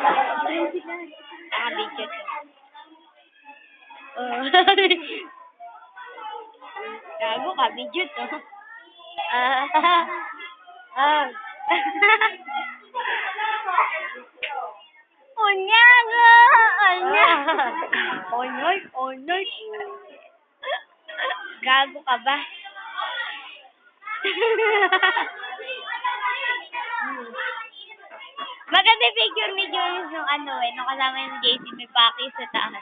Video to. Gago ka, video to. Unyaga! Onoy, onoy. Gago ka ba? Maganda picture ni Julius nung nung kasama yung JC may paki sa taas.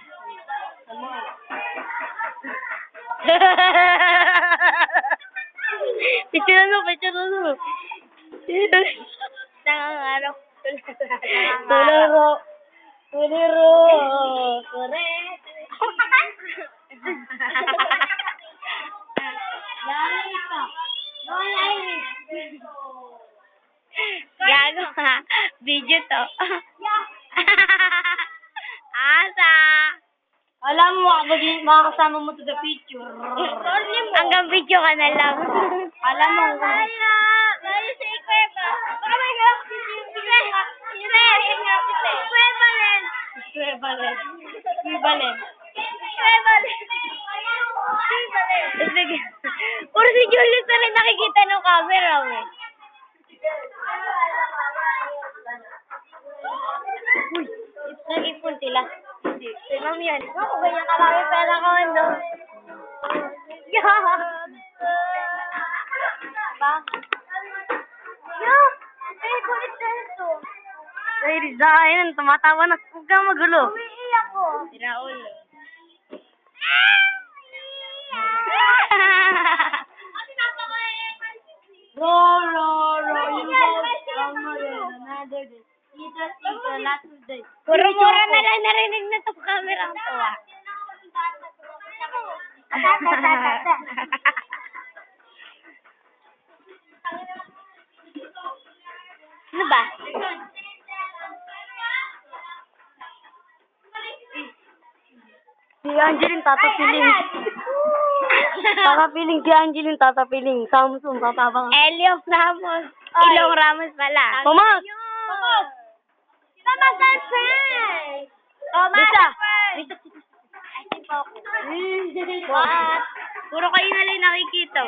Picture mo, picture mo. Nangangarap. Tularo. Tularo. Correct. Gago ha. Video to. Asa. Alam mo, makakasama mo to the picture. Hanggang video ka na lang. Alam mo. Lalo sa ikweba. Baka may hirap si Equivalent. Equivalent. Equivalent. Puro si Julius na rin nakikita ng camera, eh. Uy, nag-ipon sila. Si Ma'am yan. Ako, ganyan karami pera ko, ano? Ba? Kulit na ito. Ay, Rizal, tumatawa na. Huwag kang magulo. Umiiyak ko. Si Raul. Another day. Ito, last day. Mura-mura na lang narinig na itong camera ko, ah. Ano ba? Si Angeline tatapiling. Tatapiling si Angeline tatapiling. Samsung tatabang. Elio Ramos. Ilong Ramos pala. Tomas! Thomas and Frank! Thomas Lisa! and Frank! What? Puro kayo na lang nakikita.